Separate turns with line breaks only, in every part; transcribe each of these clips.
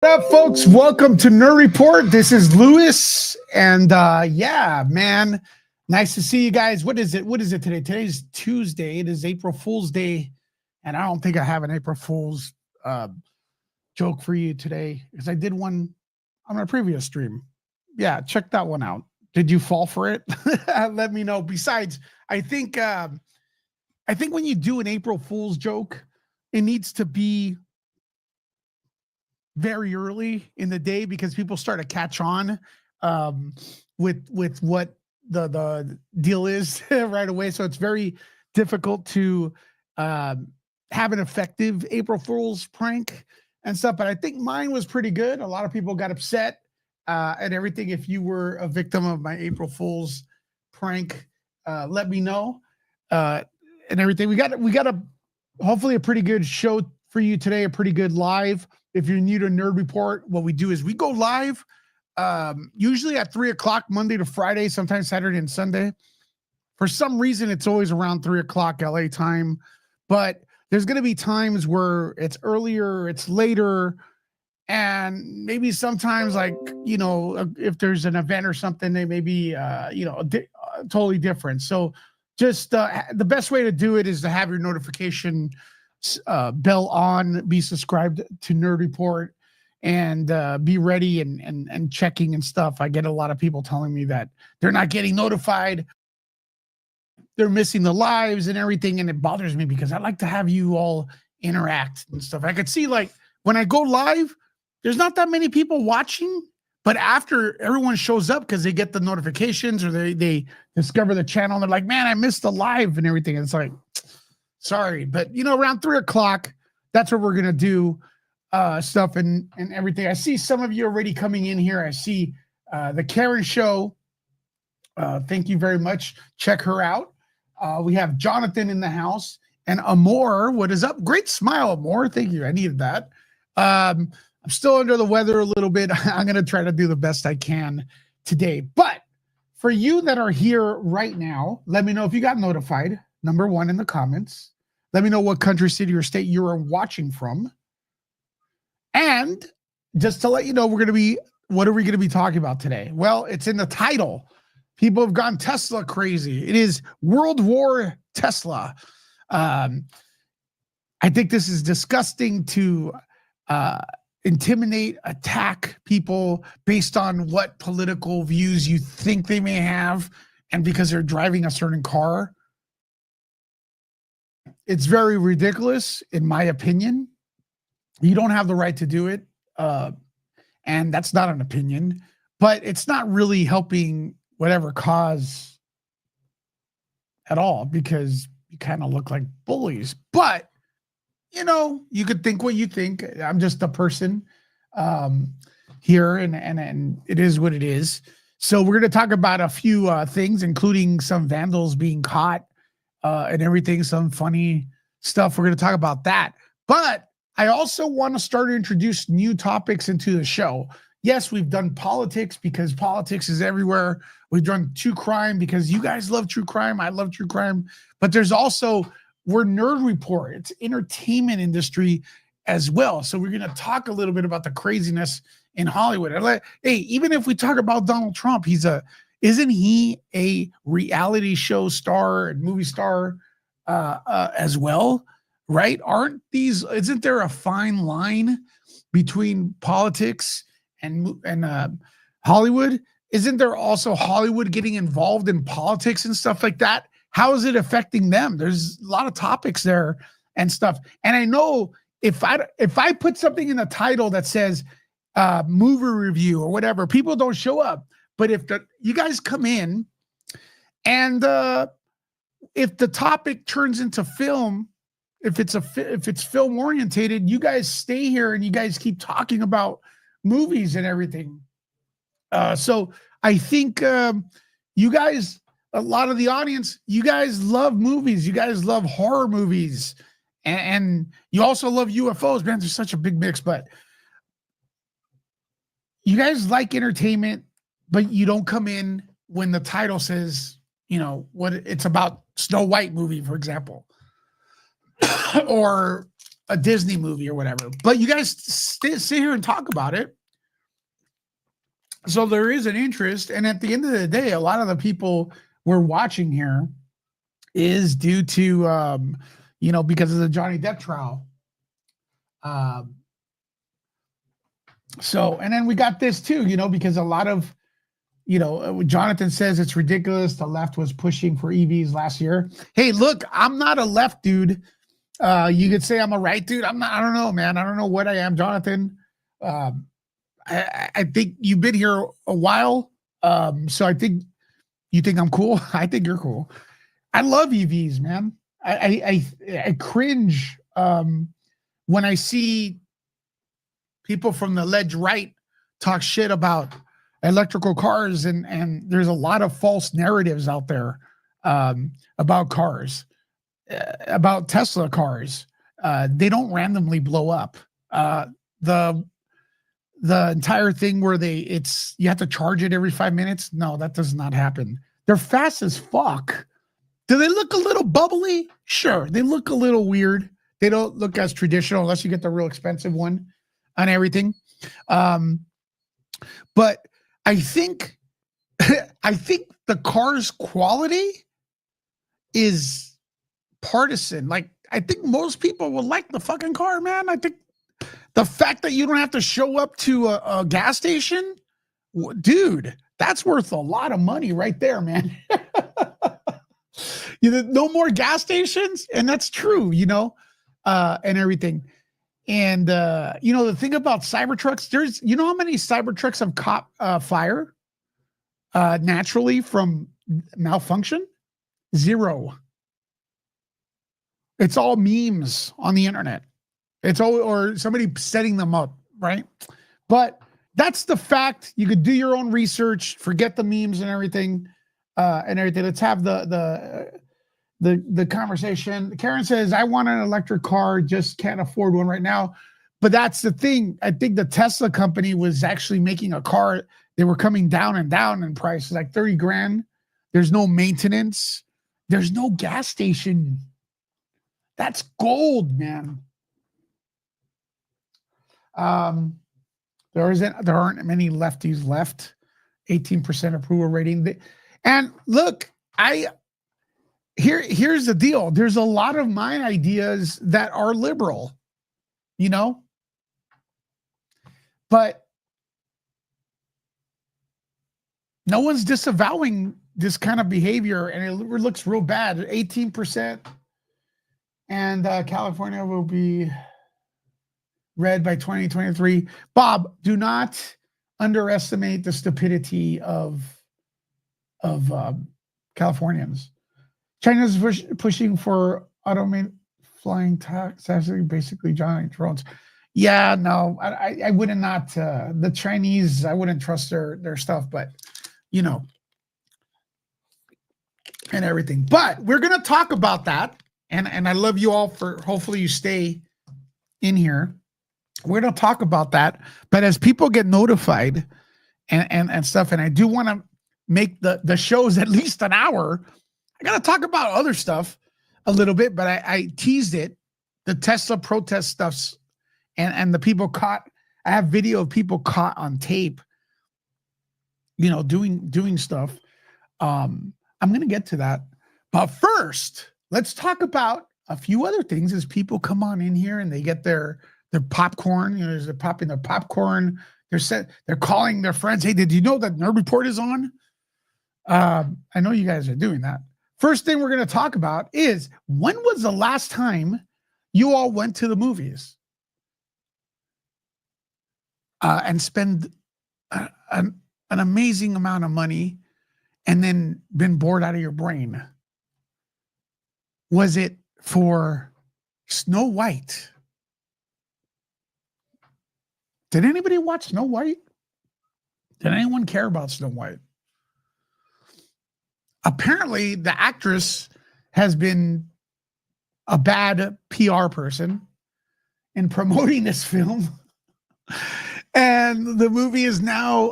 up, folks? Welcome to Nerd Report. This is Lewis, and yeah, man, nice to see you guys. What is it? What is it today? Today's Tuesday. It is April Fool's Day, and I don't think I have an April Fool's joke for you today because I did one on my previous stream. Yeah, check that one out. Did you fall for it? Let me know. Besides, I think when you do an April Fool's joke, it needs to be very early in the day because people start to catch on with what the deal is right away. So it's very difficult to have an effective April Fool's prank and stuff. But I think mine was pretty good. A lot of people got upset and everything. If you were a victim of my April Fool's prank, let me know and everything. We got hopefully a pretty good show for you today, a pretty good live. If you're new to Nerd Report, what we do is we go live usually at 3 o'clock Monday to Friday, sometimes Saturday and Sunday. For some reason, it's always around 3 o'clock LA time, but there's going to be times where it's earlier, it's later, and maybe sometimes, like, you know, if there's an event or something, they may be, totally different. So just the best way to do it is to have your notification bell on, be subscribed to Nerd Report, and be ready and checking and stuff. I get a lot of people telling me that they're not getting notified, they're missing the lives and everything, and it bothers me because I like to have you all interact and stuff. I could see, like, when I go live, there's not that many people watching, but after everyone shows up because they get the notifications or they discover the channel, they're like, man, I missed the live and everything. And it's like, sorry, but you know, around 3 o'clock, that's what we're gonna do stuff and everything. I see some of you already coming in here. I see the Karen Show. Thank you very much. Check her out. We have Jonathan in the house and Amor. What is up? Great smile, Amor. Thank you. I needed that. I'm still under the weather a little bit. I'm gonna try to do the best I can today. But for you that are here right now, let me know if you got notified. Number one in the comments. Let me know what country, city, or state you are watching from. And just to let you know, what are we going to be talking about today? Well, it's in the title. People have gone Tesla crazy. It is World War Tesla. I think this is disgusting to intimidate, attack people based on what political views you think they may have, and because they're driving a certain car. It's very ridiculous, in my opinion. You don't have the right to do it. And that's not an opinion, but it's not really helping whatever cause at all because you kind of look like bullies. But, you know, you could think what you think. I'm just a person here, and it is what it is. So we're going to talk about a few things, including some vandals being caught, and everything, some funny stuff. We're going to talk about that. But I also want to start to introduce new topics into the show. Yes, we've done politics because politics is everywhere. We've done true crime because you guys love true crime. I love true crime. But there's also, we're Nerd Report. It's entertainment industry as well. So we're going to talk a little bit about the craziness in Hollywood. Hey, even if we talk about Donald Trump, isn't he a reality show star and movie star as well, right? Isn't there a fine line between politics and Hollywood? Isn't there also Hollywood getting involved in politics and stuff like that? How is it affecting them? There's a lot of topics there and stuff. And I know if I put something in the title that says movie review or whatever, people don't show up. But if you guys come in and if the topic turns into film, if it's film orientated, you guys stay here and you guys keep talking about movies and everything. So I think you guys, a lot of the audience, you guys love movies. You guys love horror movies, and you also love UFOs. Man, there's such a big mix, but you guys like entertainment. But you don't come in when the title says, you know, what it's about. Snow White movie, for example, or a Disney movie or whatever. But you guys sit here and talk about it. So there is an interest. And at the end of the day, a lot of the people we're watching here is due to, because of the Johnny Depp trial. And then we got this too, because a lot of, Jonathan says it's ridiculous. The left was pushing for EVs last year. Hey, look, I'm not a left dude. You could say I'm a right dude. I'm not, I don't know, man. I don't know what I am, Jonathan. I think you've been here a while. So I think you think I'm cool. I think you're cool. I love EVs, man. I cringe when I see people from the ledge right talk shit about electrical cars, and there's a lot of false narratives out there about cars, about Tesla cars. They don't randomly blow up. The entire thing where you have to charge it every 5 minutes. No, that does not happen. They're fast as fuck. Do they look a little bubbly? Sure. They look a little weird. They don't look as traditional unless you get the real expensive one and everything. But I think the car's quality is partisan. Like, I think most people will like the fucking car, man. I think the fact that you don't have to show up to a gas station, dude, that's worth a lot of money right there, man. No more gas stations, and that's true, and everything. And the thing about Cybertrucks, there's, how many Cybertrucks have caught fire naturally from malfunction? 0. It's all memes on the internet. It's all, or somebody setting them up, right? But that's the fact. You could do your own research, forget the memes and everything. Let's have the conversation. Karen says, I want an electric car, just can't afford one right now. But that's the thing. I think the Tesla company was actually making a car. They were coming down and down in price, like 30 grand. There's no maintenance. There's no gas station. That's gold, man. There aren't many lefties left. 18% approval rating. And look, here's the deal. There's a lot of my ideas that are liberal, but no one's disavowing this kind of behavior, and it looks real bad. 18%, and California will be red by 2023. Bob, do not underestimate the stupidity of Californians. China's pushing for automated flying taxi, basically giant drones. Yeah, no, I wouldn't not. The Chinese, I wouldn't trust their stuff, but and everything. But we're gonna talk about that, and I love you all for. Hopefully, you stay in here. We're gonna talk about that. But as people get notified and stuff, and I do want to make the shows at least an hour. I got to talk about other stuff a little bit, but I teased it, the Tesla protest stuffs, and the people caught. I have video of people caught on tape, doing stuff. I'm going to get to that. But first, let's talk about a few other things as people come on in here and they get their popcorn. They're popping their popcorn. They're calling their friends. Hey, did you know that Nerd Report is on? I know you guys are doing that. First thing we're going to talk about is, when was the last time you all went to the movies and spend an amazing amount of money and then been bored out of your brain? Was it for Snow White? Did anybody watch Snow White? Did anyone care about Snow White? Apparently, the actress has been a bad PR person in promoting this film. And the movie is now,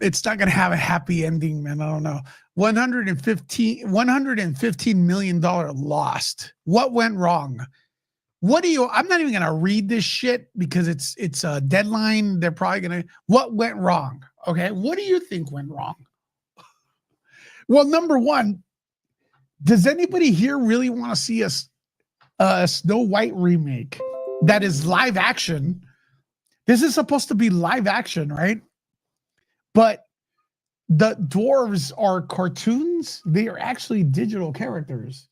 it's not going to have a happy ending, man. I don't know. $115 million lost. What went wrong? What do you? I'm not even gonna read this shit because it's a deadline. They're probably gonna. What went wrong? Okay, what do you think went wrong? Well, number one, does anybody here really want to see a Snow White remake that is live action? This is supposed to be live action, right? But the dwarves are cartoons. They are actually digital characters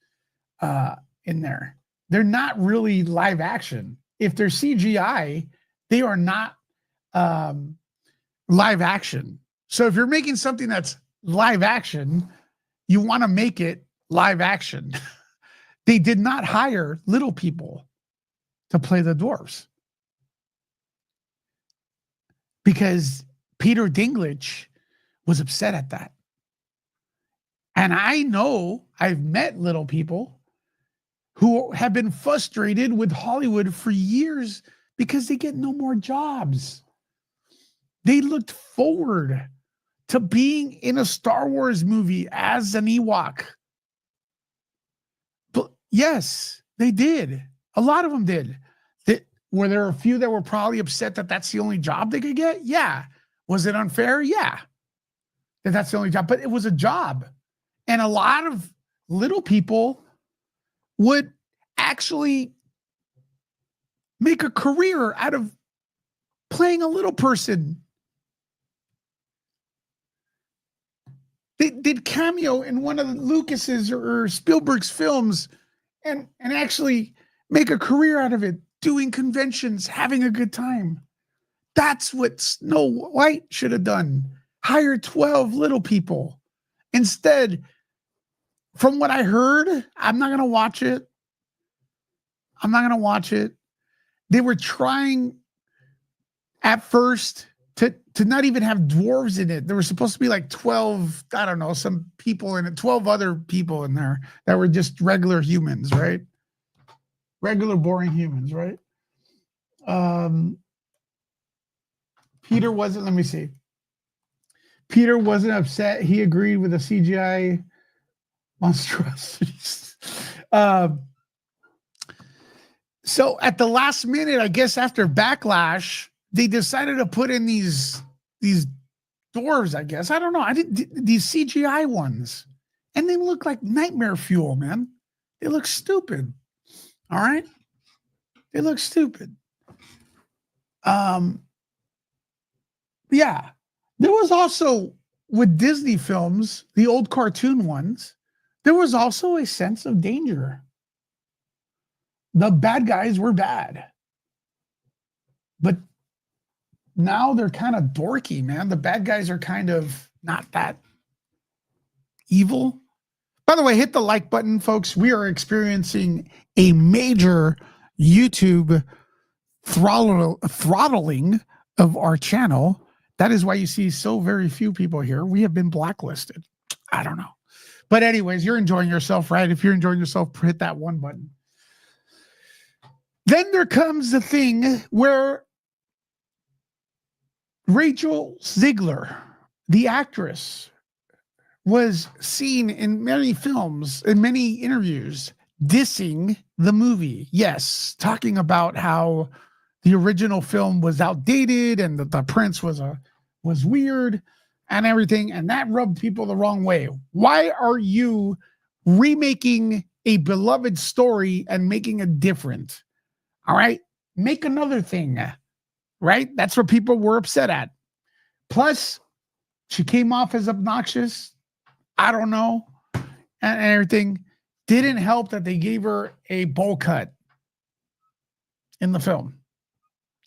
in there. They're not really live action. If they're CGI, they are not live action. So if you're making something that's live action, you want to make it live action. They did not hire little people to play the dwarves because Peter Dinklage was upset at that. And I know I've met little people who have been frustrated with Hollywood for years because they get no more jobs. They looked forward to being in a Star Wars movie as an Ewok. But yes, they did. A lot of them did. Were there a few that were probably upset that that's the only job they could get? Yeah. Was it unfair? Yeah. That's the only job. But it was a job. And a lot of little people would actually make a career out of playing a little person. They did cameo in one of Lucas's or Spielberg's films and actually make a career out of it, doing conventions, having a good time. That's what Snow White should have done. Hire 12 little people. Instead, from what I heard, I'm not going to watch it. They were trying at first to not even have dwarves in it. There were supposed to be like 12, I don't know, some people in it, 12 other people in there that were just regular humans, right? Regular, boring humans, right? Peter wasn't, let me see. Peter wasn't upset. He agreed with the CGI monstrosities. So at the last minute, I guess after Backlash, they decided to put in these dwarves, I guess. I don't know. These CGI ones. And they look like nightmare fuel, man. They look stupid. All right? They look stupid. Yeah. There was also, with Disney films, the old cartoon ones, there was also a sense of danger. The bad guys were bad. But now they're kind of dorky, man. The bad guys are kind of not that evil. By the way, hit the like button, folks. We are experiencing a major YouTube throttling of our channel. That is why you see so very few people here. We have been blacklisted. I don't know. But anyways, you're enjoying yourself, right? If you're enjoying yourself, hit that one button. Then there comes the thing where Rachel Ziegler, the actress, was seen in many films, in many interviews, dissing the movie. Yes, talking about how the original film was outdated and that the prince was weird and everything, and that rubbed people the wrong way. Why are you remaking a beloved story and making it different? All right, make another thing, right? That's what people were upset at. Plus, she came off as obnoxious. I don't know, and everything. Didn't help that they gave her a bowl cut in the film.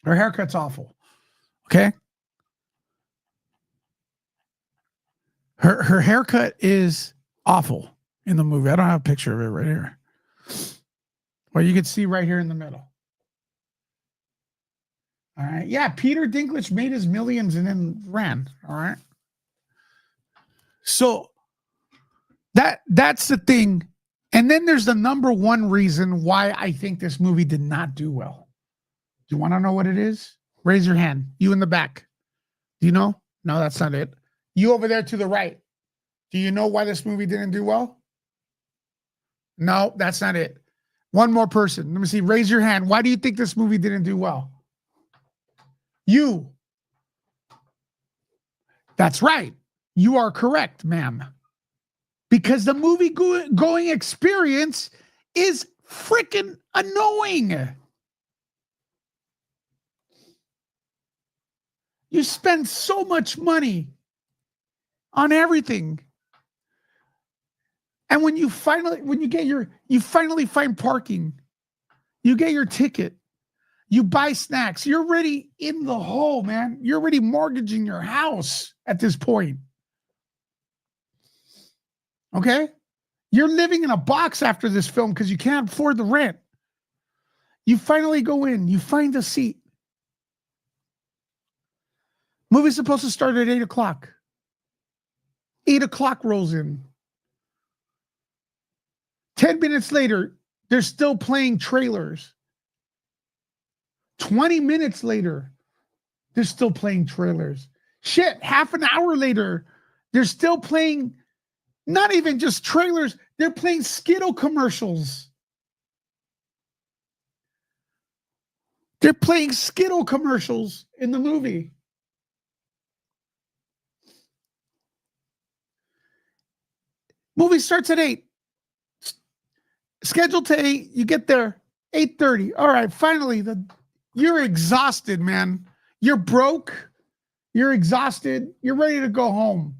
Her haircut's awful. Okay. Her haircut is awful in the movie. I don't have a picture of it right here. Well, you can see right here in the middle. All right. Yeah, Peter Dinklage made his millions and then ran. All right. So that's the thing. And then there's the number one reason why I think this movie did not do well. Do you want to know what it is? Raise your hand. You in the back. Do you know? No, that's not it. You over there to the right. Do you know why this movie didn't do well? No, that's not it. One more person. Let me see. Raise your hand. Why do you think this movie didn't do well? You. That's right. You are correct, ma'am. Because the movie going experience is freaking annoying. You spend so much money on everything. And when you finally find parking, you get your ticket, you buy snacks, you're already in the hole, man. You're already mortgaging your house at this point. Okay? You're living in a box after this film because you can't afford the rent. You finally go in, you find a seat. Movie's supposed to start at 8 o'clock. 8 o'clock rolls in. 10 minutes later, they're still playing trailers. 20 minutes later, they're still playing trailers. Shit, half an hour later, they're still playing not even just trailers, they're playing Skittle commercials. They're playing Skittle commercials in the movie. Movie starts at 8. Scheduled to 8. You get there 8:30. All right, finally, you're exhausted, man. You're broke. You're exhausted. You're ready to go home.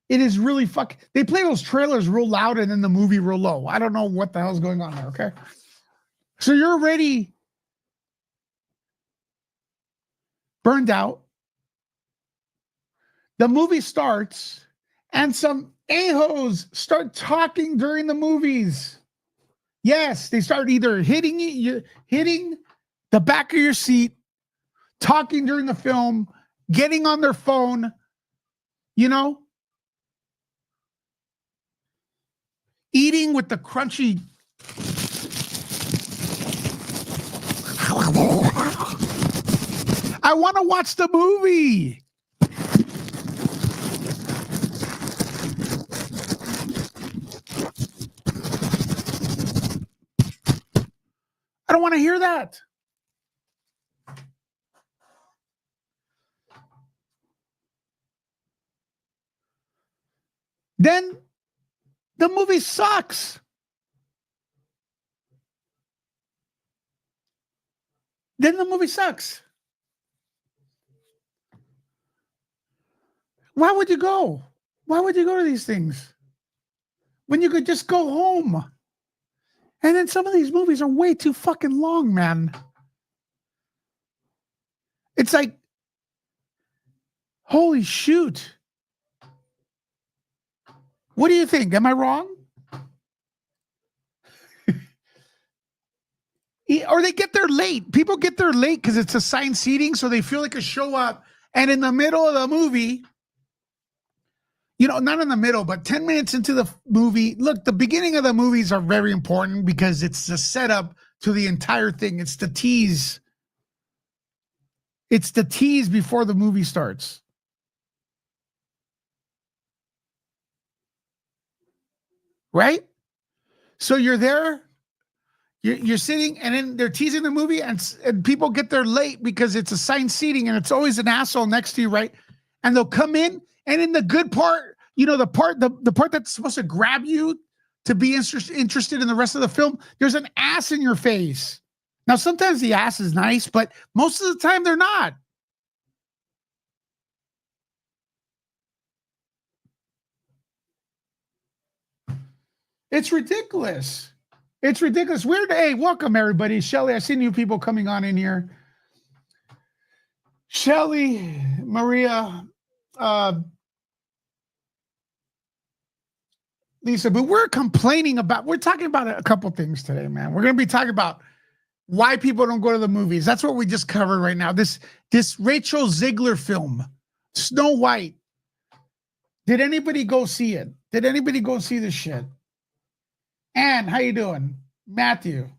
It is really They play those trailers real loud and then the movie real low. I don't know what the hell's going on there, okay? So you're already burned out. The movie starts and some a-hoes start talking during the movies. Yes, they start either hitting the back of your seat, talking during the film, getting on their phone, eating with the crunchy. I want to watch the movie. I don't want to hear that. Then the movie sucks. Why would you go? Why would you go to these things when you could just go home? And then some of these movies are way too fucking long, man. It's like, holy shoot. What do you think? Am I wrong? Or they get there late. People get there late because it's assigned seating, so they feel like a show up. And in the middle of the movie, not in the middle, but 10 minutes into the movie, look, the beginning of the movies are very important because it's the setup to the entire thing. It's the tease. It's the tease before the movie starts. Right? So you're there, you're sitting, and then they're teasing the movie, and people get there late because it's assigned seating, and it's always an asshole next to you, right? And they'll come in, and in the good part, the part that's supposed to grab you to be interested in the rest of the film, there's an ass in your face. Now, sometimes the ass is nice, but most of the time they're not. It's ridiculous. It's ridiculous. Weird. Hey, welcome everybody. Shelly, I see new people coming on in here. Shelly, Maria, Lisa, but we're talking about a couple things today, man. We're going to be talking about why people don't go to the movies. That's what we just covered right now. This Rachel Ziegler film, Snow White. Did anybody go see it? Did anybody go see this shit? Ann, how you doing? Matthew.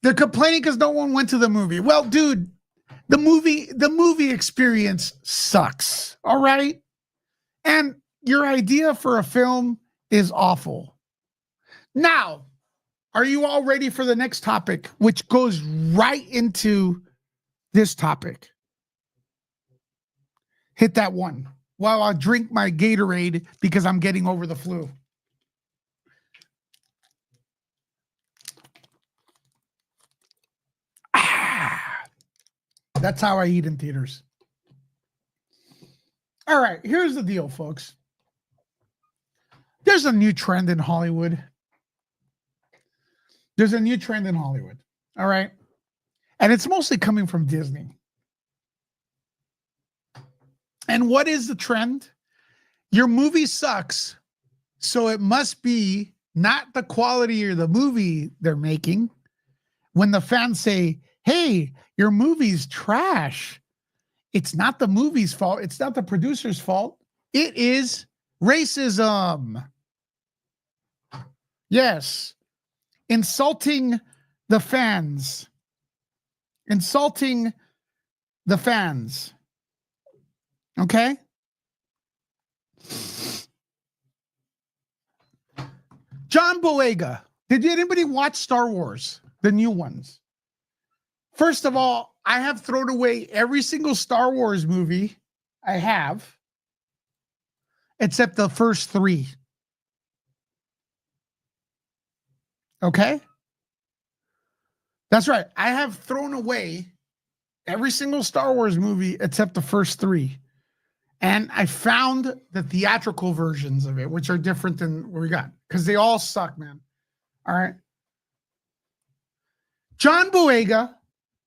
They're complaining because no one went to the movie. Well, dude, the movie experience sucks. All right? And your idea for a film is awful. Now, are you all ready for the next topic, which goes right into this topic? Hit that one while I drink my Gatorade because I'm getting over the flu. That's how I eat in theaters. All right, here's the deal, folks. There's a new trend in Hollywood. All right. And it's mostly coming from Disney. And what is the trend? Your movie sucks, so it must be not the quality of the movie they're making. When the fans say, hey, your movie's trash, it's not the movie's fault. It's not the producer's fault. It is racism. Yes. Insulting the fans. Okay? John Boyega. Did anybody watch Star Wars? The new ones? First of all, I have thrown away every single Star Wars movie I have, except the first 3. Okay? That's right. I have thrown away every single Star Wars movie except the first 3. And I found the theatrical versions of it, which are different than what we got, because they all suck, man. All right. John Boyega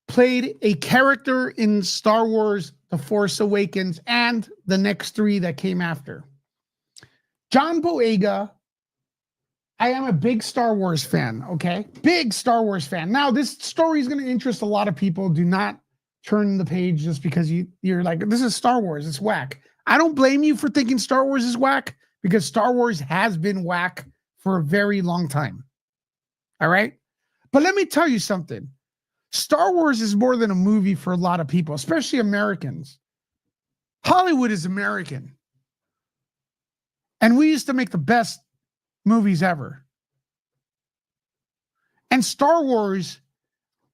played a character in Star Wars The Force Awakens and the next 3 that came after. John Boyega, I am a big Star Wars fan, okay? Big Star Wars fan. Now, this story is going to interest a lot of people. Do not turn the page just because you're like, this is Star Wars. It's whack. I don't blame you for thinking Star Wars is whack, because Star Wars has been whack for a very long time. All right? But let me tell you something. Star Wars is more than a movie for a lot of people, especially Americans. Hollywood is American. And we used to make the best movies ever. And Star Wars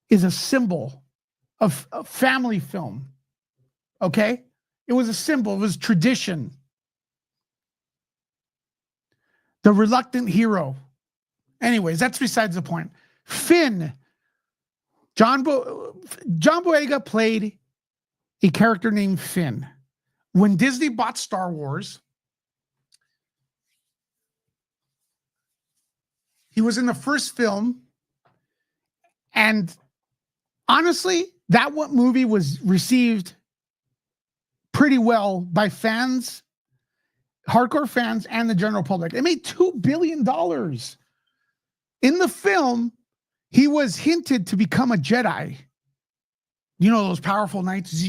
is a symbol of a family film. Okay? It was a symbol. It was tradition. The reluctant hero. Anyways, that's besides the point. Finn. John Boyega played a character named Finn. When Disney bought Star Wars, he was in the first film, and honestly, that movie was received pretty well by fans, hardcore fans, and the general public. It made $2 billion. In the film, he was hinted to become a Jedi. You know, those powerful knights.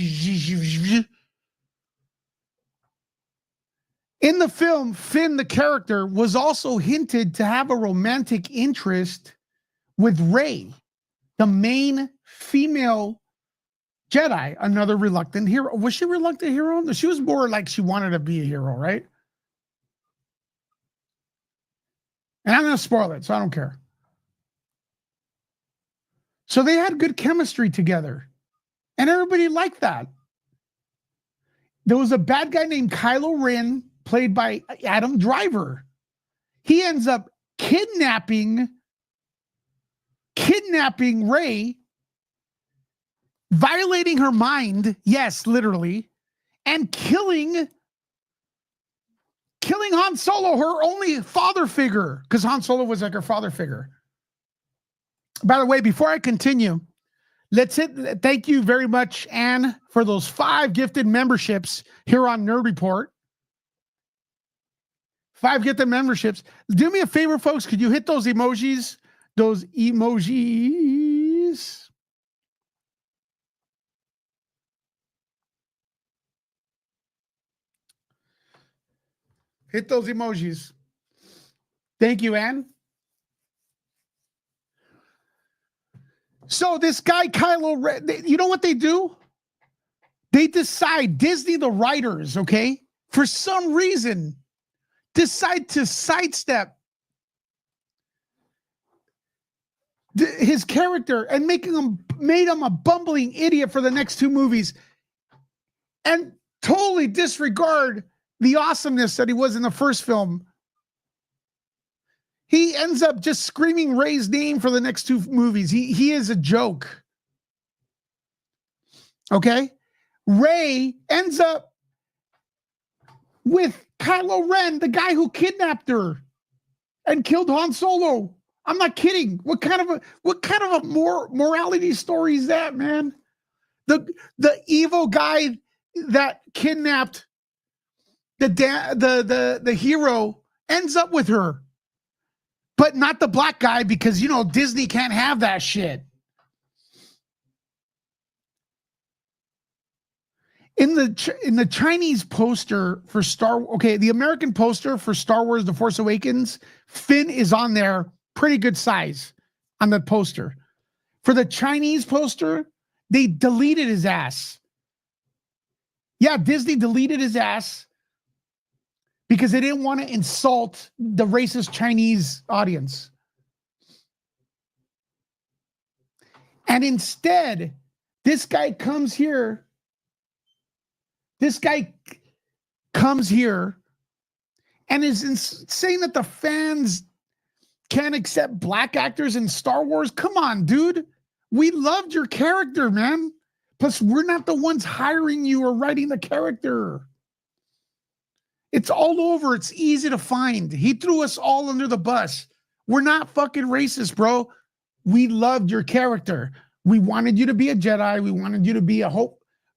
In the film, Finn, the character, was also hinted to have a romantic interest with Rey, the main female Jedi, another reluctant hero. Was she a reluctant hero? She was more like she wanted to be a hero, right? And I'm going to spoil it, so I don't care. So they had good chemistry together, and everybody liked that. There was a bad guy named Kylo Ren, played by Adam Driver. He ends up kidnapping Rey, violating her mind, yes, literally, and killing Han Solo, her only father figure, because Han Solo was like her father figure. By the way, before I continue, thank you very much, Anne, for those 5 gifted memberships here on Nerd Report. 5 gifted memberships. Do me a favor, folks. Could you hit those emojis? Those emojis. Hit those emojis. Thank you, Anne. So this guy, Kylo Ren, you know what they do? They decide, Disney, the writers, okay, for some reason, decide to sidestep his character and made him a bumbling idiot for the next 2 movies, and totally disregard the awesomeness that he was in the first film. He ends up just screaming Ray's name for the next 2 movies. He is a joke. Okay? Ray ends up with Kylo Ren, the guy who kidnapped her and killed Han Solo. I'm not kidding. What kind of a morality story is that, man? The evil guy that kidnapped the hero ends up with her, but not the black guy, because Disney can't have that shit. In the Chinese poster for the American poster for Star Wars: The Force Awakens, Finn is on there, pretty good size on the poster. For the Chinese poster, they deleted his ass. Yeah, Disney deleted his ass because they didn't want to insult the racist Chinese audience. And instead, this guy comes here and is saying that the fans can't accept black actors in Star Wars. Come on, dude. We loved your character, man. Plus, we're not the ones hiring you or writing the character. It's all over. It's easy to find. He threw us all under the bus. We're not fucking racist, bro. We loved your character. We wanted you to be a Jedi. We wanted you to be a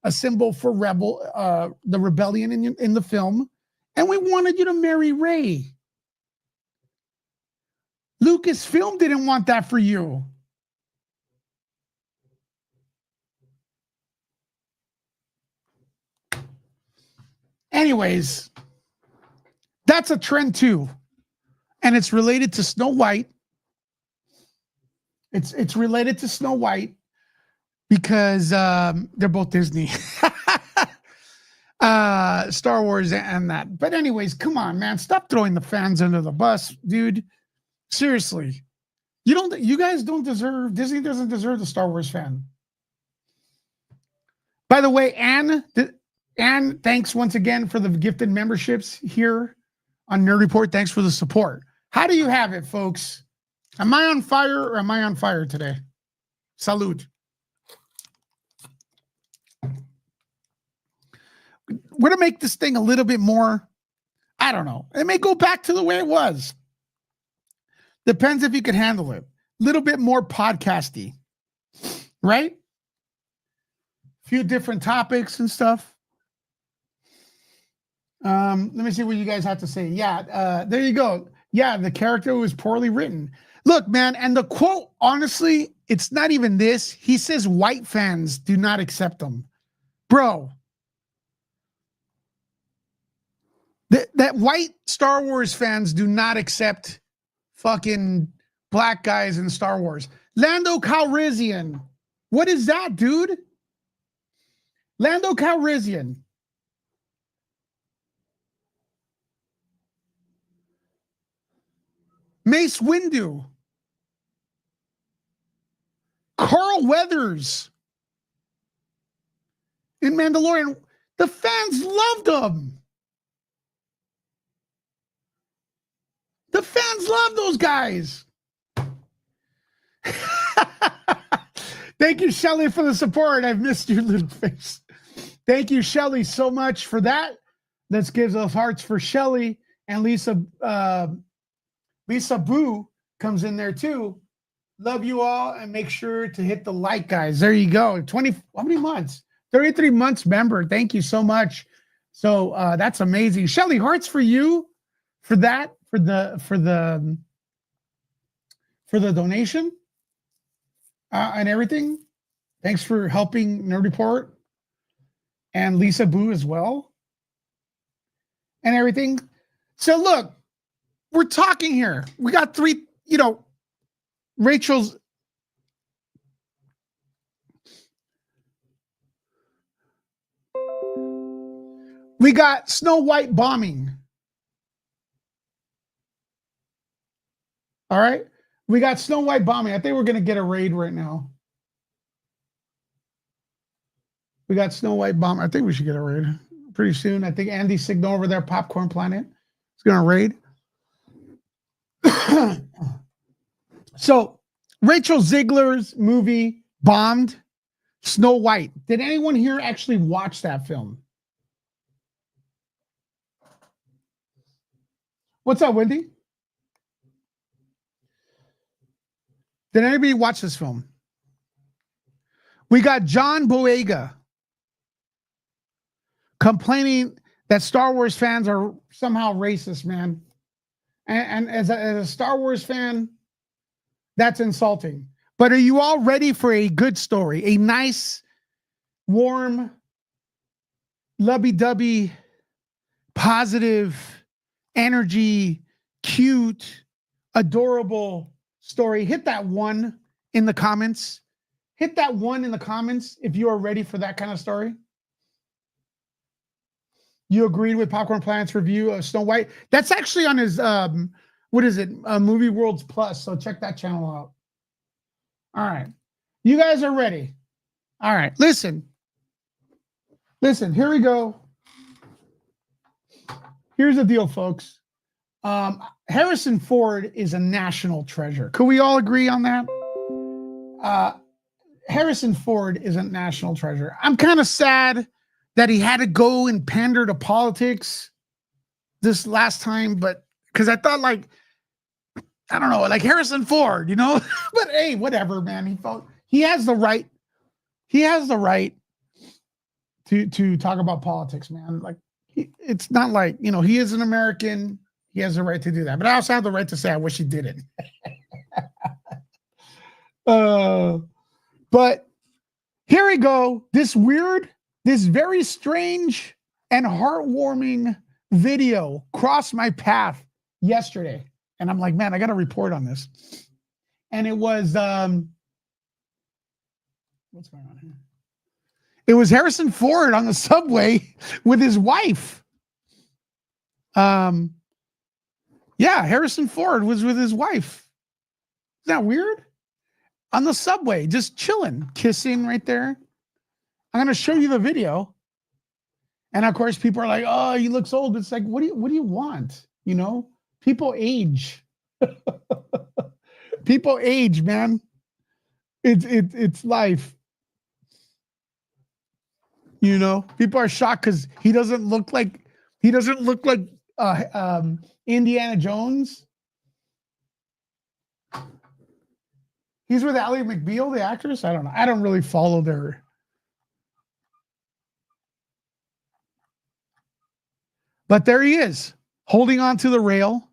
symbol for the rebellion in the film. And we wanted you to marry Rey. Lucasfilm didn't want that for you. Anyways, that's a trend too. And it's related to Snow White. It's related to Snow White because they're both Disney. Star Wars and that. But anyways, come on, man. Stop throwing the fans under the bus, dude. Seriously. You guys don't deserve, Disney doesn't deserve the Star Wars fan. By the way, Anne, thanks once again for the gifted memberships here on Nerd Report. Thanks for the support. How do you have it, folks? Am I on fire or am I on fire today? Salute. We're to make this thing a little bit more, I don't know. It may go back to the way it was. Depends if you can handle it. A little bit more podcasty, right? A few different topics and stuff. Let me see what you guys have to say. Yeah, there you go. Yeah, the character was poorly written. Look, man, and the quote, honestly, it's not even this. He says white fans do not accept them. Bro, that white Star Wars fans do not accept fucking black guys in Star Wars. Lando Calrissian. What is that, dude? Lando Calrissian. Mace Windu. Carl Weathers. In Mandalorian. The fans loved him. The fans love those guys. Thank you, Shelly, for the support. I've missed your little face. Thank you, Shelly, so much for that. Let's give those hearts for Shelly. And Lisa Boo comes in there too. Love you all, and make sure to hit the like, guys. There you go. How many months? 33 months member. Thank you so much. So that's amazing. Shelly, hearts for you for that, for the donation and everything. Thanks for helping Nerd Report and Lisa Boo as well and everything. So look, we're talking here. We got three, Rachel's. We got Snow White bombing. All right. We got Snow White bombing. I think we're going to get a raid right now. We got Snow White bomb. I think we should get a raid pretty soon. I think Andy Signal over there, Popcorn Planet, is going to raid. So Rachel Ziegler's movie bombed. Snow White. Did anyone here actually watch that film? What's up, Wendy? Did anybody watch this film? We got John Boyega complaining that Star Wars fans are somehow racist, man. And as a Star Wars fan, that's insulting. But are you all ready for a good story? A nice, warm, lovey-dovey, positive, energy, cute, adorable story. Hit that one in the comments. Hit that one in the comments if you are ready for that kind of story. You agreed with Popcorn Planet's review of Snow White. That's actually on his, what is it? Movie Worlds Plus. So check that channel out. All right. You guys are ready. All right. Listen. Listen, here we go. Here's the deal, folks. Harrison Ford is a national treasure. Could we all agree on that? Harrison Ford is a national treasure. I'm kind of sad that he had to go and pander to politics this last time, but because I thought, like, I don't know, like Harrison Ford, you know, but hey, whatever, man. He has the right. He has the right to talk about politics, man. Like, it's not like, you know, he is an American. He has the right to do that, but I also have the right to say I wish he didn't. But here we go. This very strange and heartwarming video crossed my path yesterday. And I'm like, man, I got to report on this. And it was, what's going on here? It was Harrison Ford on the subway with his wife. Yeah, Harrison Ford was with his wife. Isn't that weird? On the subway, just chilling, kissing right there. I'm going to show you the video. And of course, people are like, oh, he looks old. It's like, what do you want? You know? People age. People age, man. It's life. You know, people are shocked because he doesn't look like Indiana Jones. He's with Ally McBeal, the actress. I don't know. I don't really follow their. But there he is, holding on to the rail.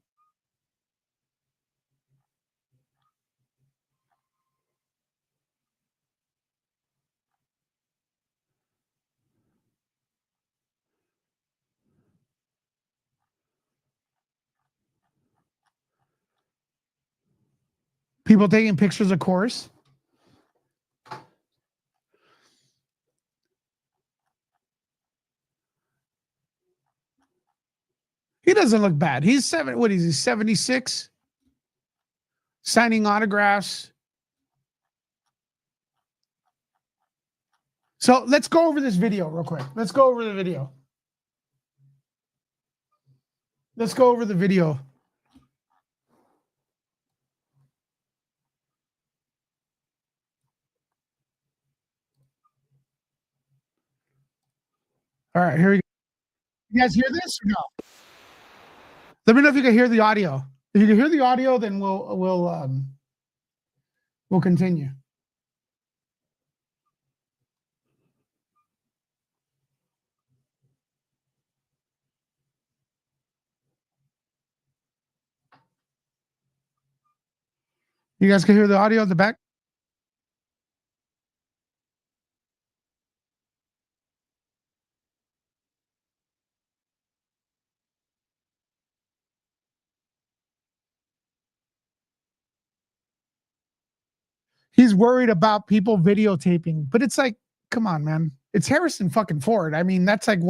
People taking pictures, of course. He doesn't look bad. He's 76? Signing autographs. So let's go over this video real quick. Let's go over the video. Let's go over the video. All right, here we go. You guys hear this or no? Let me know if you can hear the audio. If you can hear the audio, then we'll continue. You guys can hear the audio at the back? He's worried about people videotaping, but it's like, come on, man. It's Harrison fucking Ford. I mean, that's like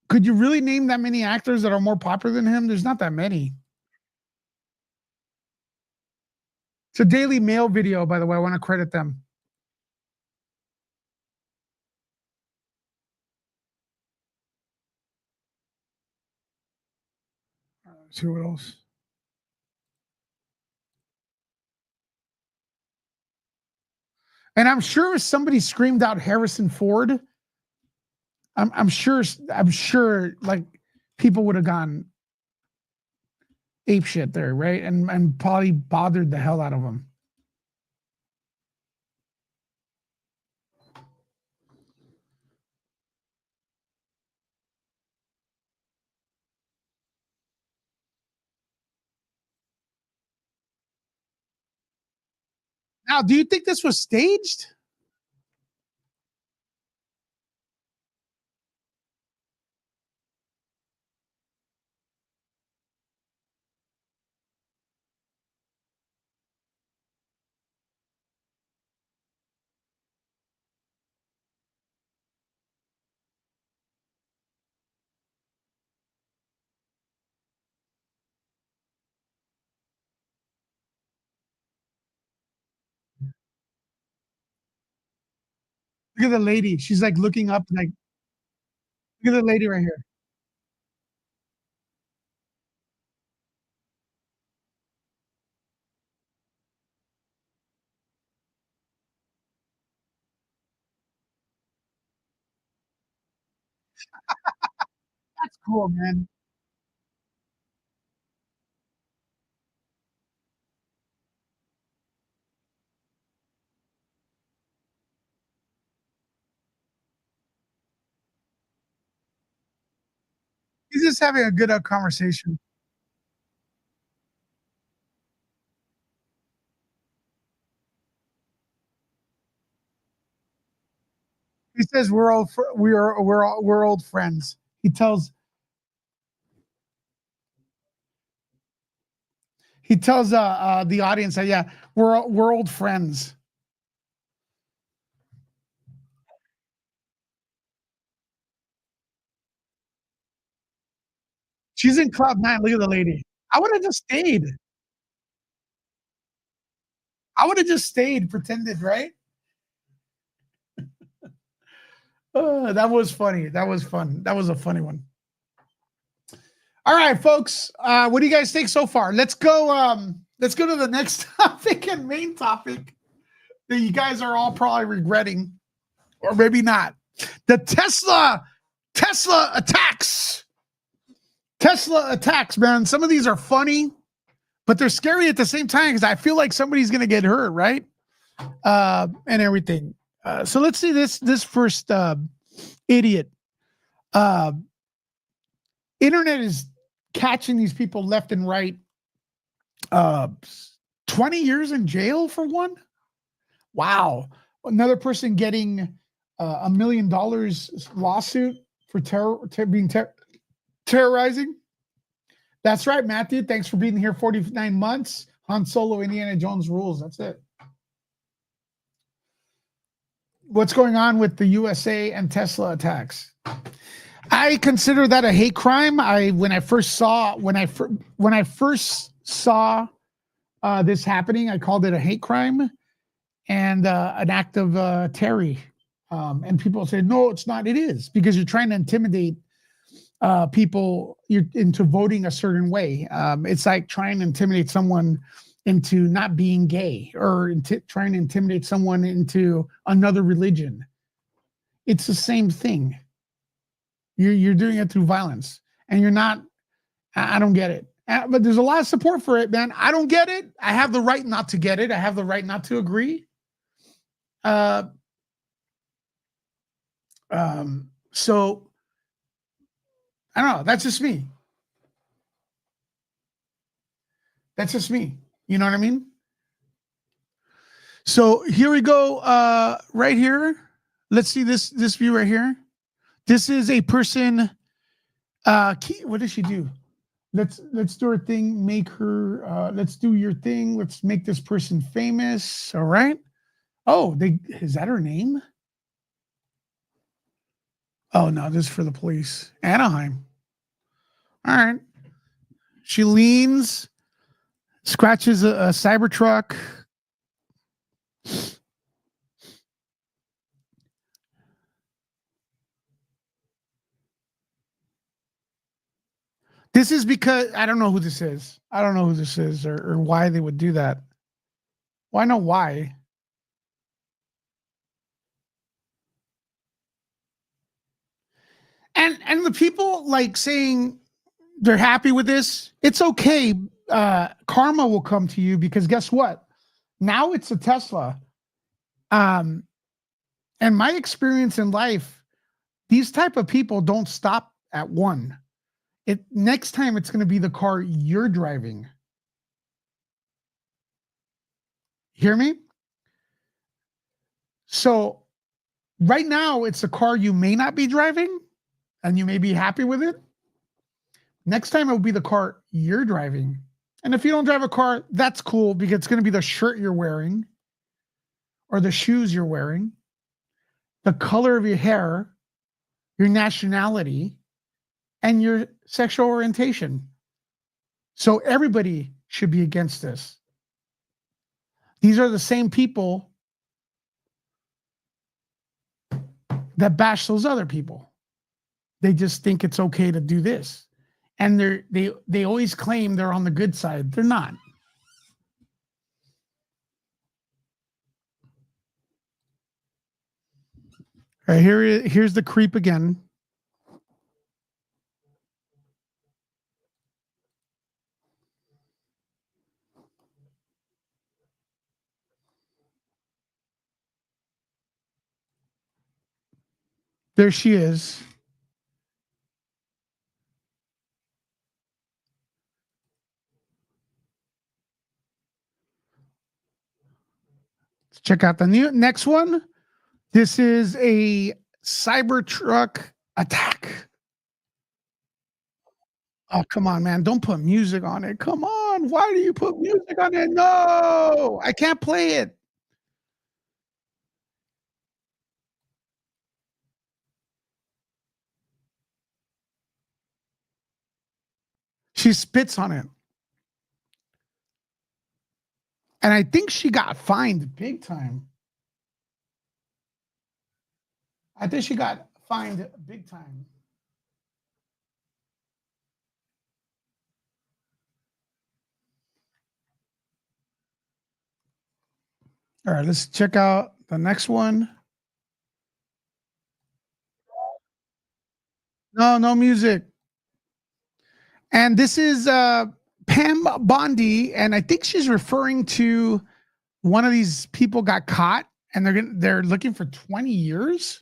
could you really name that many actors that are more popular than him? There's not that many. It's a Daily Mail video, by the way. I want to credit them. Let's see what else. And I'm sure if somebody screamed out Harrison Ford, I'm sure like people would have gone ape shit there, right? And probably bothered the hell out of them. Now, do you think this was staged? Look at the lady. She's like looking up, like, look at the lady right here. That's cool, man. He's just having a good conversation. He says we're old friends. He tells the audience that, yeah, we're old friends. She's in cloud nine. Look at the lady. I would have just stayed. I would have just stayed, pretended, right? That was funny. That was fun. That was a funny one. All right, folks. What do you guys think so far? Let's go to the next topic and main topic that you guys are all probably regretting, or maybe not. The Tesla attacks. Tesla attacks, man. Some of these are funny, but they're scary at the same time because I feel like somebody's gonna get hurt, right? And everything. So let's see this first idiot. Uh, Internet is catching these people left and right. 20 years in jail for one. Wow. Another person getting $1 million lawsuit for terrorizing. That's right, Matthew. Thanks for being here 49 months. Han Solo, Indiana Jones rules. That's it. What's going on with the USA and Tesla attacks? I consider that a hate crime. When I first saw this happening, I called it a hate crime and an act of terror. And people said, no, it's not. It is, because you're trying to intimidate people into voting a certain way. It's like trying to intimidate someone into not being gay, or trying to intimidate someone into another religion. It's the same thing. You're doing it through violence, and you're not. I don't get it. But there's a lot of support for it, man. I don't get it. I have the right not to get it. I have the right not to agree. So I don't know. That's just me. That's just me. You know what I mean? So here we go. Right here. Let's see this view right here. This is a person. What does she do? Let's do her thing. Make her. Let's do your thing. Let's make this person famous. All right. Oh, is that her name? Oh no, this is for the police. Anaheim. All right. She leans, scratches a Cybertruck, This is because I don't know who this is. I don't know who this is or why they would do that. Well, I know why. And the people like saying they're happy with this, it's okay. Karma will come to you because guess what? Now it's a Tesla. Um, and my experience in life, these type of people don't stop at one. It next time it's going to be the car you're driving. Hear me? So right now it's a car you may not be driving and you may be happy with it. Next time it will be the car you're driving. And if you don't drive a car, that's cool because it's going to be the shirt you're wearing or the shoes you're wearing, the color of your hair, your nationality, and your sexual orientation. So everybody should be against this. These are the same people that bash those other people. They just think it's okay to do this. And they always claim they're on the good side. They're not. All right, here's the creep again. There she is. Let's check out the next one. This is a Cybertruck attack. Oh, come on, man. Don't put music on it. Come on. Why do you put music on it? No, I can't play it. She spits on it. And I think she got fined big time. I think she got fined big time. All right, let's check out the next one. No, no music. And this is Pam Bondi, and I think she's referring to one of these people got caught, and they're looking for 20 years.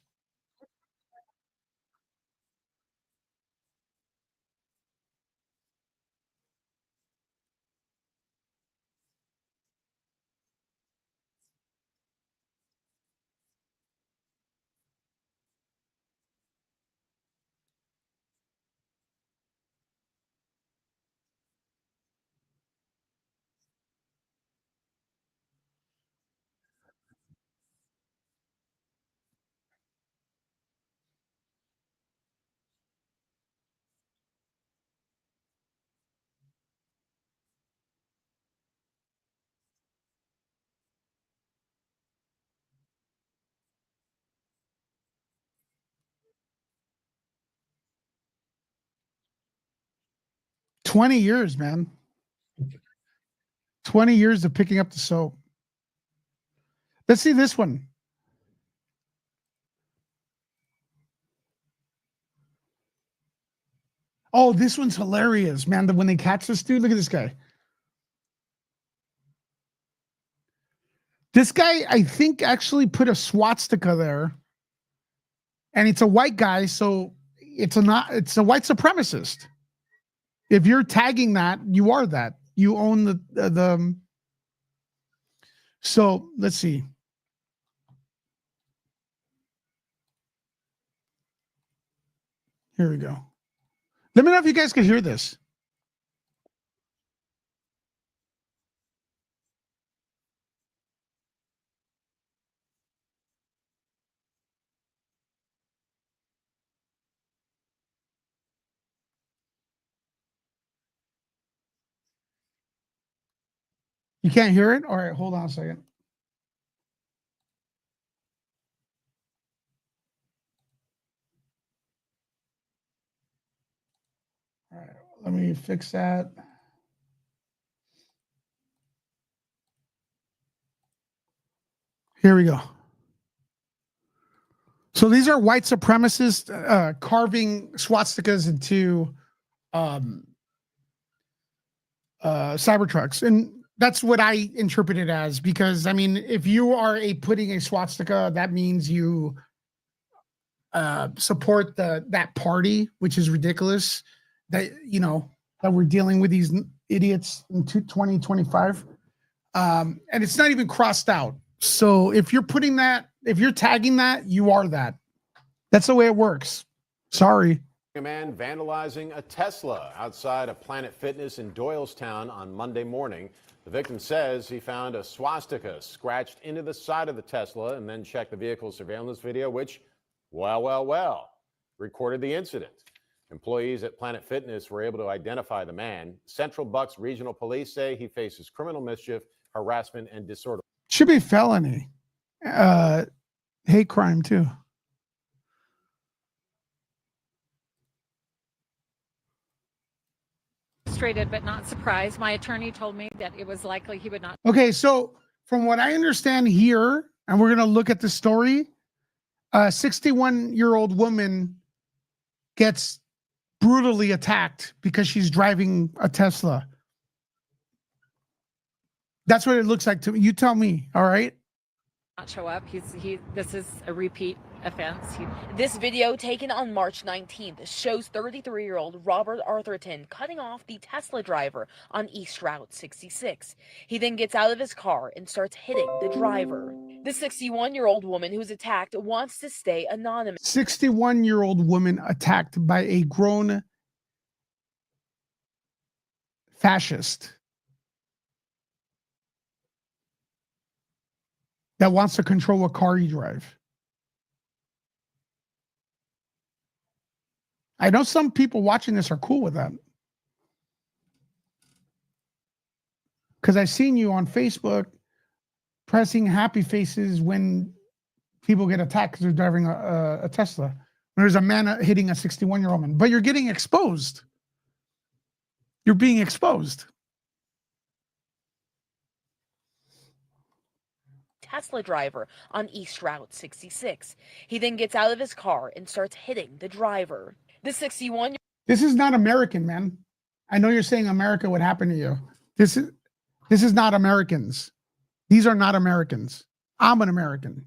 20 years, man. 20 years of picking up the soap. Let's see this one. Oh, this one's hilarious, man. When they catch this dude, look at this guy. This guy, I think, actually put a swastika there, and it's a white guy, so it's a white supremacist. If you're tagging that, you are that. You own the. So let's see. Here we go. Let me know if you guys can hear this. You can't hear it? All right, hold on a second. Let me fix that. Here we go. So these are white supremacists carving swastikas into Cybertrucks, and that's what I interpret it as. Because I mean, if you are putting a swastika, that means you support that party, which is ridiculous. That that we're dealing with these idiots in 2025, and it's not even crossed out. So if you're putting that, if you're tagging that, you are that. That's the way it works. Sorry.
A man vandalizing a Tesla outside of Planet Fitness in Doylestown on Monday morning. The victim says he found a swastika scratched into the side of the Tesla and then checked the vehicle surveillance video, which, well, recorded the incident. Employees at Planet Fitness were able to identify the man. Central Bucks Regional Police say he faces criminal mischief, harassment, and disorder.
Should be felony. Hate crime, too.
Frustrated but not surprised. My attorney told me that it was likely he would not.
Okay, so from what I understand here, and we're going to look at the story, a 61-year-old woman gets brutally attacked because she's driving a Tesla. That's what it looks like to me. You tell me, all right?
Not show up. This is a repeat offense.
This video taken on March 19th shows 33-year-old Robert Arthurton cutting off the Tesla driver on East Route 66. He then gets out of his car and starts hitting the driver. The 61-year-old woman who's attacked wants to stay anonymous.
61-year-old woman attacked by a grown fascist that wants to control what car you drive. I know some people watching this are cool with that. Because I've seen you on Facebook pressing happy faces when people get attacked because they're driving a Tesla. There's a man hitting a 61-year-old woman. But you're getting exposed. You're being exposed.
Tesla driver on East Route 66. He then gets out of his car and starts hitting the driver. The 61.
This is not American, man. I know you're saying America would happen to you. This is not Americans. These are not Americans. I'm an American.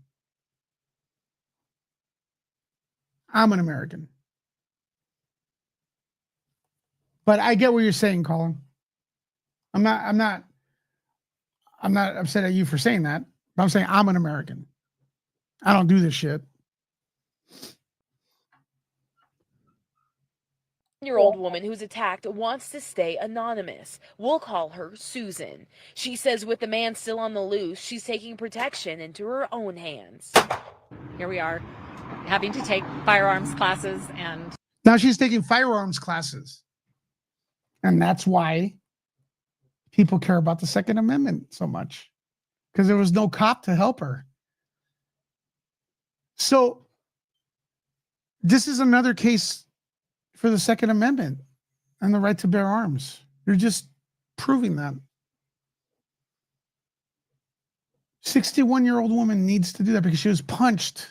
I'm an American. But I get what you're saying, Colin. I'm not upset at you for saying that. But I'm saying I'm an American. I don't do this shit.
Year-old woman who's attacked wants to stay anonymous. We'll call her Susan. She says with the man still on the loose, she's taking protection into her own hands.
Here we are, having to take firearms classes, and
now she's taking firearms classes. And that's why people care about the Second Amendment so much. Because there was no cop to help her. So this is another case for the Second Amendment and the right to bear arms. You're just proving that. 61-year-old woman needs to do that because she was punched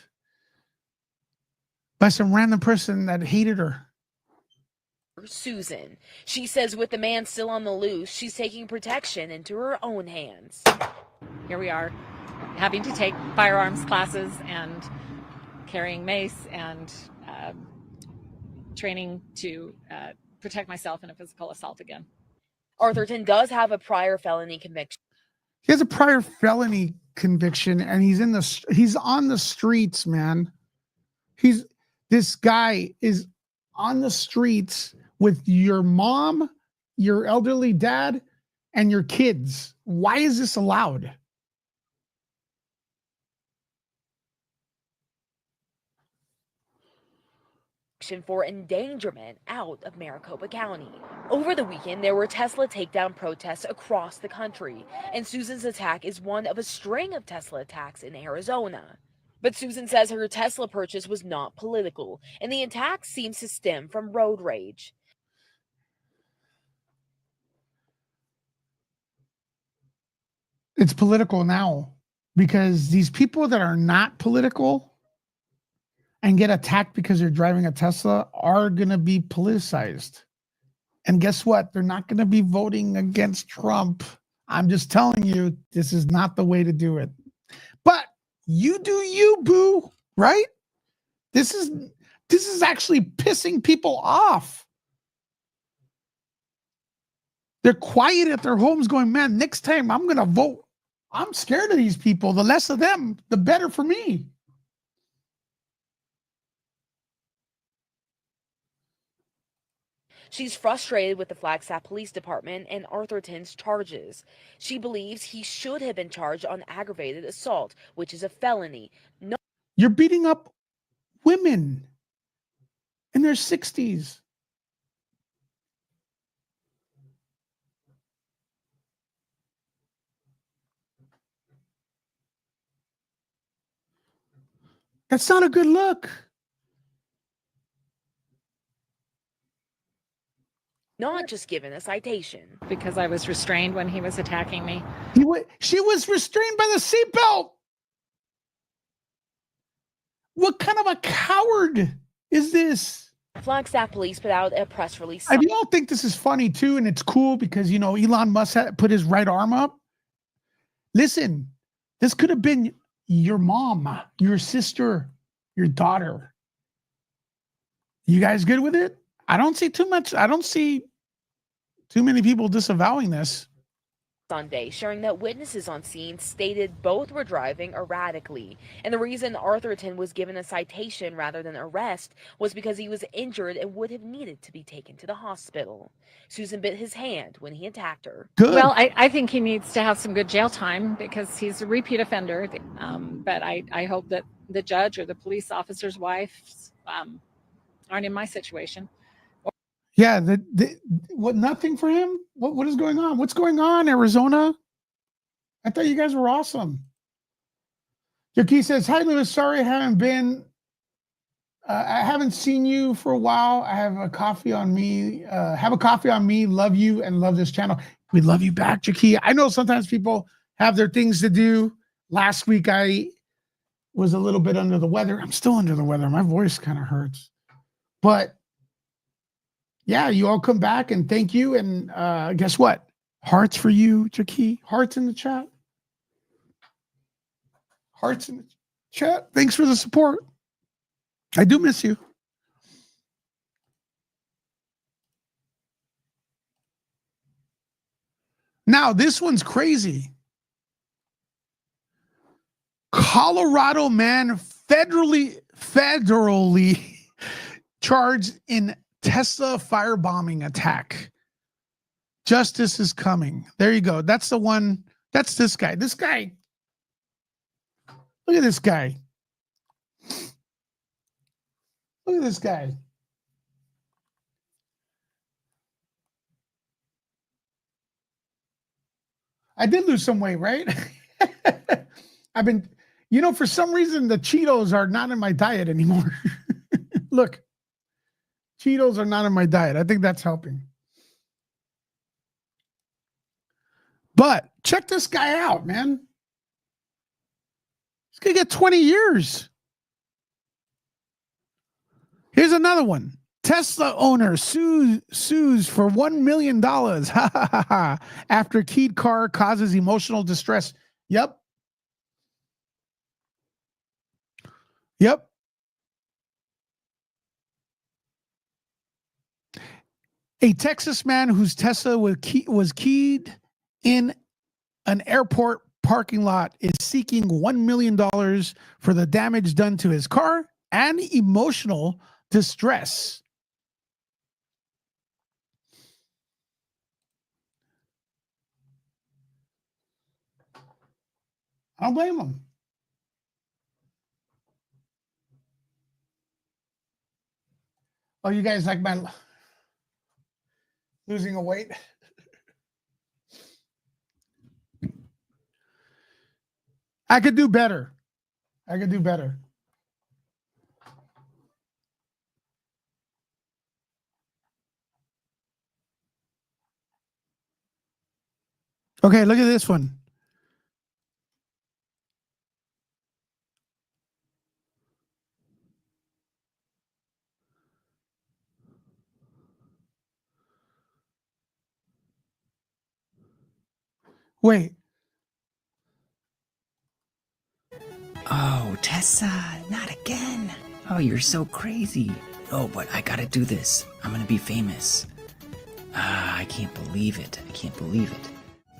by some random person that hated her.
Susan. She says with the man still on the loose, she's taking protection into her own hands.
here we are, having to take firearms classes and carrying mace and training to protect myself in a physical assault again.
Arthurton does have a prior felony conviction.
He has a prior felony conviction, and he's on the streets, man. This guy is on the streets with your mom, your elderly dad, and your kids. Why is this allowed?
For endangerment out of Maricopa County. Over the weekend, there were Tesla takedown protests across the country, and Susan's attack is one of a string of Tesla attacks in Arizona. But Susan says her Tesla purchase was not political, and the attack seems to stem from road rage.
It's political now because these people that are not political and get attacked because they're driving a Tesla are going to be politicized. And guess what? They're not going to be voting against Trump. I'm just telling you, this is not the way to do it. But you do you, boo, right? This is actually pissing people off. They're quiet at their homes going, man, next time I'm going to vote. I'm scared of these people. The less of them, the better for me.
She's frustrated with the Flagstaff Police Department and Arthurton's charges. She believes he should have been charged on aggravated assault, which is a felony. No.
You're beating up women in their 60s. That's not a good look.
Not just given a citation.
Because I was restrained when he was attacking me.
She was restrained by the seatbelt. What kind of a coward is this?
Flagstaff Police put out a press release.
I all think this is funny too, and it's cool because, you know, Elon Musk put his right arm up. Listen, this could have been your mom, your sister, your daughter. You guys good with it? I don't see too much. I don't see too many people disavowing this.
Sunday, sharing that witnesses on scene stated both were driving erratically, and the reason Arthurton was given a citation rather than arrest was because he was injured and would have needed to be taken to the hospital. Susan bit his hand when he attacked her.
Good.
Well, I think he needs to have some good jail time because he's a repeat offender. But I hope that the judge or the police officer's wife aren't in my situation.
Yeah, what? Nothing for him. What is going on? What's going on, Arizona? I thought you guys were awesome. Yaki says, "Hi, Lewis. Sorry, I haven't been. I haven't seen you for a while. I have a coffee on me. Have a coffee on me. Love you and love this channel. We love you back, Jackie. I know sometimes people have their things to do. Last week I was a little bit under the weather. I'm still under the weather. My voice kind of hurts, but." Yeah, you all come back and thank you. And guess what? Hearts for you, Jackie. Hearts in the chat. Hearts in the chat. Thanks for the support. I do miss you. Now, this one's crazy. Colorado man federally charged in Tesla firebombing attack. Justice is coming. There you go. That's the one. That's this guy. This guy. Look at this guy. Look at this guy. I did lose some weight, right? I've been, you know, for some reason, the Cheetos are not in my diet anymore. Look. Cheetos are not in my diet. I think that's helping. But check this guy out, man. He's going to get 20 years. Here's another one. Tesla owner sues for $1 million after keyed car causes emotional distress. Yep. A Texas man whose Tesla was keyed in an airport parking lot is seeking $1 million for the damage done to his car and emotional distress. I don't blame him. Oh, you guys like my losing a weight? I could do better. I could do better. Okay, look at this one. Wait.
Oh, Tessa, not again. Oh, you're so crazy. Oh, but I gotta do this. I'm gonna be famous. I can't believe it. I can't believe it.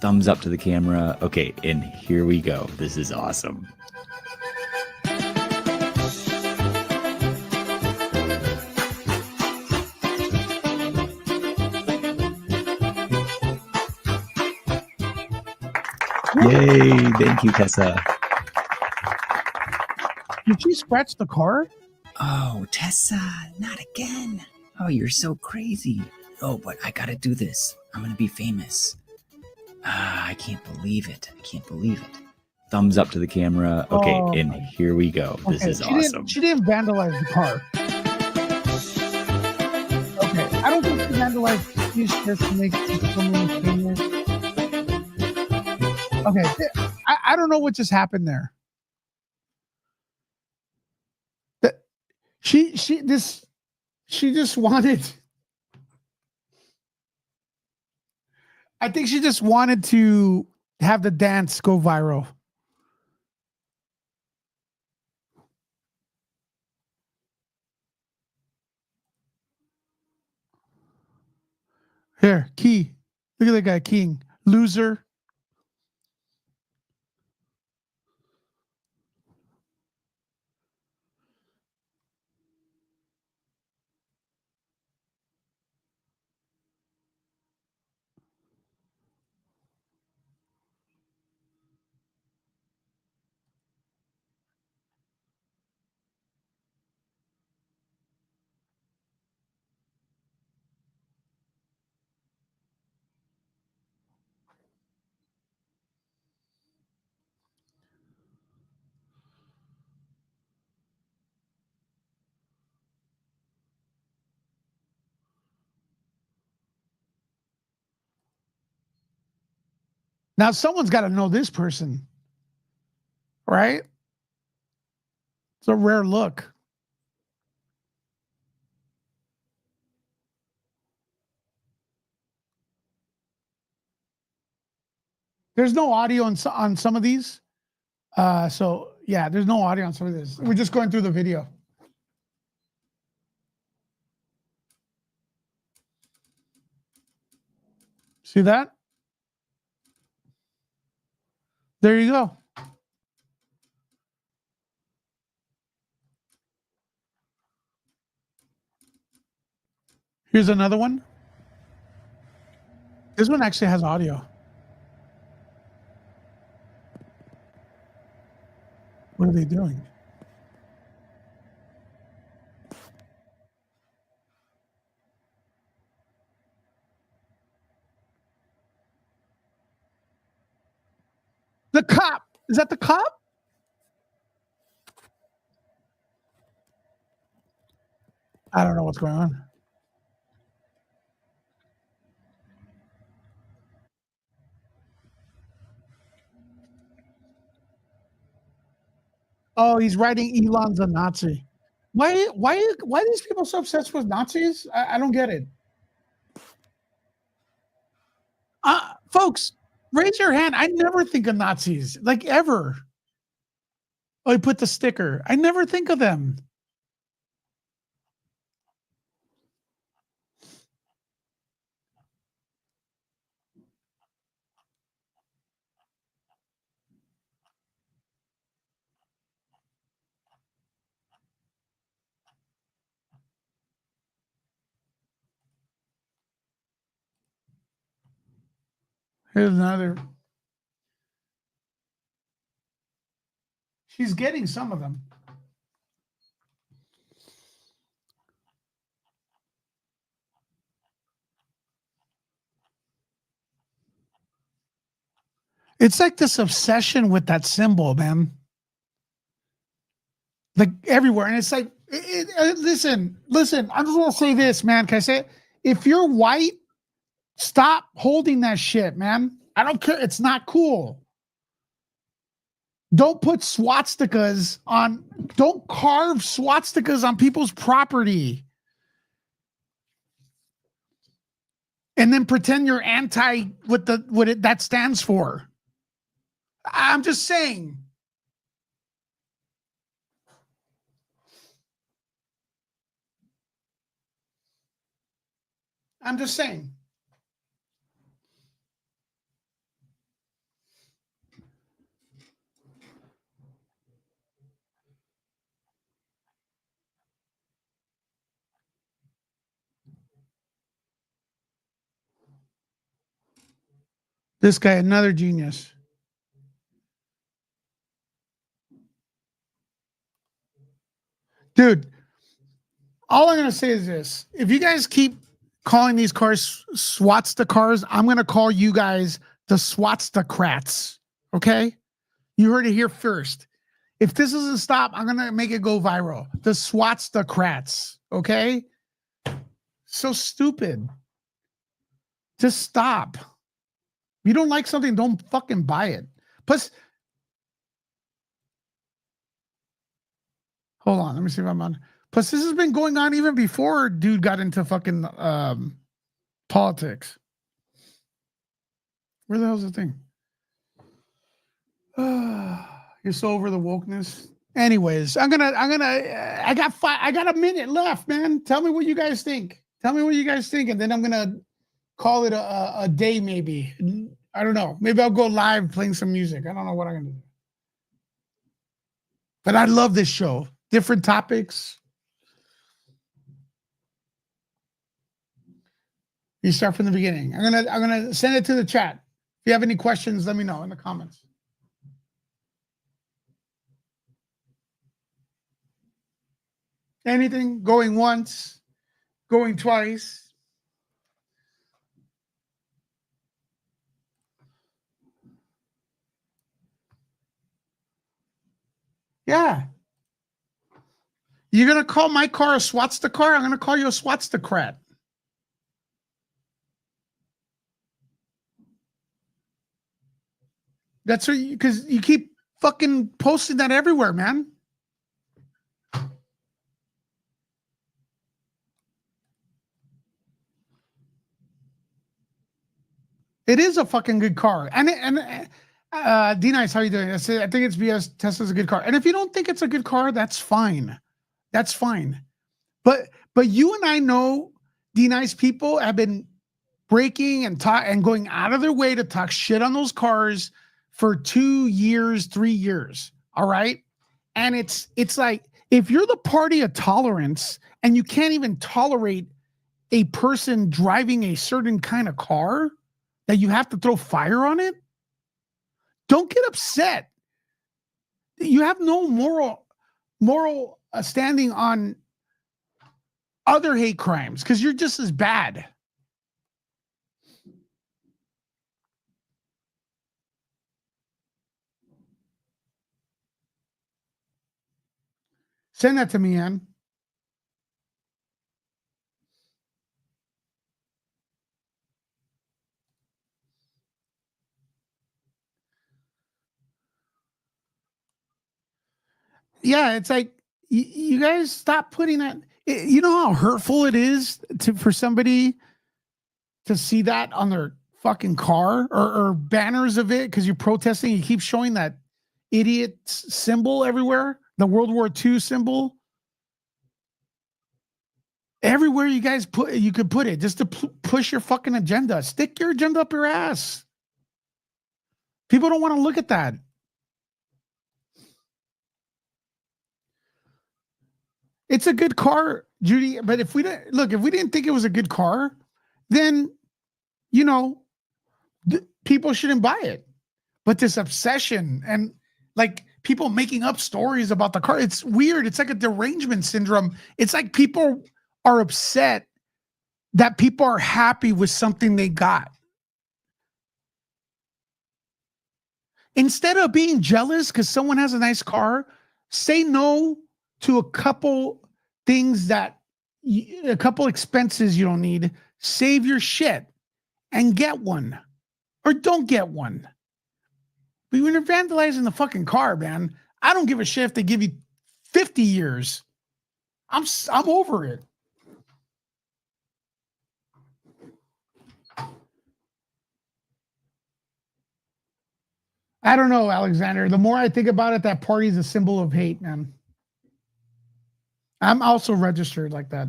Thumbs up to the camera. Okay, and here we go. This is awesome. Yay! Thank you, Tessa.
Did she scratch the car?
Oh, Tessa, not again. Oh, you're so crazy. Oh, but I gotta do this. I'm gonna be famous. I can't believe it. I can't believe it. Thumbs up to the camera. Okay,
Oh.
and here we go. This is awesome.
She didn't vandalize the car. Okay, I don't think she vandalized. She's just to make someone famous. Okay, I don't know what just happened there. She just wanted. I think she just wanted to have the dance go viral. Here, Key. Look at that guy, King. Loser. Now someone's got to know this person, right? It's a rare look. There's no audio on some of these. So yeah, there's no audio on some of this. We're just going through the video. See that? There you go. Here's another one. This one actually has audio. What are they doing? The cop. Is that the cop? I don't know what's going on. Oh, he's writing Elon's a Nazi. Why are these people so obsessed with Nazis? I don't get it. Folks, raise your hand. I never think of Nazis, like ever. Oh, he put the sticker. I never think of them. Here's another. She's getting some of them. It's like this obsession with that symbol, man. Like everywhere. And it's like, listen, I'm just going to say this, man. Can I say it? If you're white, stop holding that shit, man. I don't care. It's not cool. Don't put swastikas on, don't carve swastikas on people's property. And then pretend you're anti what that stands for. I'm just saying. I'm just saying. This guy, another genius. Dude, all I'm going to say is this. If you guys keep calling these cars Swatsta cars, I'm going to call you guys the Swatstacrats. Okay? You heard it here first. If this doesn't stop, I'm going to make it go viral. The Swatstacrats. Okay? So stupid. Just stop. If you don't like something, don't fucking buy it. Plus, hold on. Let me see if I'm on. Plus, this has been going on even before dude got into fucking politics. Where the hell's the thing? You're so over the wokeness. Anyways, I got a minute left, man. Tell me what you guys think. Tell me what you guys think, and then I'm gonna call it a day, maybe. I don't know. Maybe I'll go live playing some music. I don't know what I'm gonna do. But I love this show. Different topics. You start from the beginning. I'm gonna send it to the chat. If you have any questions, let me know in the comments. Anything? Going once, going twice. Yeah. You're gonna call my car a Swatsta car? I'm gonna call you a Swatstacrat. That's what because you keep fucking posting that everywhere, man. It is a fucking good car. D-Nice, how you doing? I think it's because Tesla's a good car. And if you don't think it's a good car, that's fine. That's fine. But you and I know D-Nice people have been breaking and going out of their way to talk shit on those cars for 2 years, 3 years. All right. And it's like, if you're the party of tolerance and you can't even tolerate a person driving a certain kind of car that you have to throw fire on it, don't get upset. You have no moral standing on other hate crimes because you're just as bad. Send that to me, Ann. Yeah, it's like you guys stop putting that. You know how hurtful it is for somebody to see that on their fucking car or banners of it because you're protesting. You keep showing that idiot symbol everywhere, the World War II symbol. Everywhere you guys you could put it just to push your fucking agenda. Stick your agenda up your ass. People don't want to look at that. It's a good car, Judy. But if we didn't think it was a good car, then, people shouldn't buy it. But this obsession and like people making up stories about the car, it's weird. It's like a derangement syndrome. It's like people are upset that people are happy with something they got. Instead of being jealous because someone has a nice car, say no to a couple things a couple expenses you don't need. Save your shit and get one, or don't get one. But when you're vandalizing the fucking car, man, I don't give a shit if they give you 50 years. I'm over it. I don't know, Alexander. The more I think about it, that party is a symbol of hate, man. I'm also registered like that.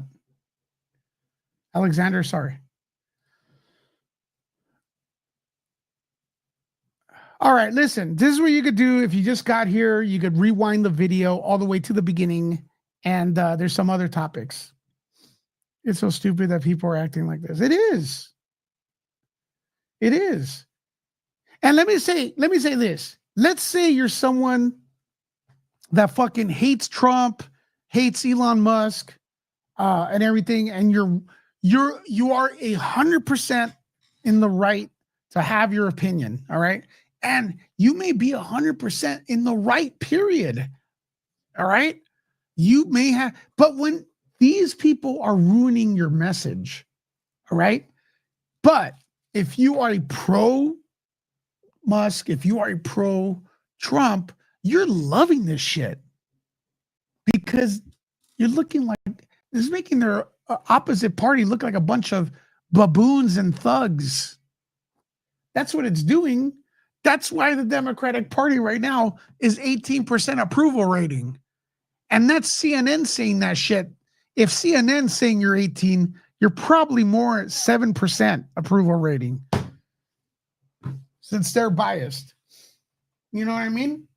Alexander, sorry. All right, listen, this is what you could do if you just got here. You could rewind the video all the way to the beginning, and there's some other topics. It's so stupid that people are acting like this. It is. It is. And let me say this. Let's say you're someone that fucking hates Trump, hates Elon Musk, and everything, and you are 100% in the right to have your opinion. All right. And you may be 100% in the right, period. All right. You may have, but when these people are ruining your message, all right. But if you are a pro Musk, if you are a pro Trump, you're loving this shit because you're looking like this is making their opposite party look like a bunch of baboons and thugs. That's what it's doing. That's why the Democratic Party right now is 18% approval rating. And that's CNN saying that shit. If CNN's saying you're 18, you're probably more at 7% approval rating. Since they're biased. You know what I mean?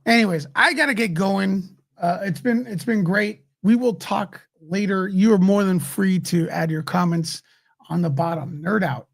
Anyways, I gotta get going. It's been great. We will talk later. You are more than free to add your comments on the bottom. Nerd out.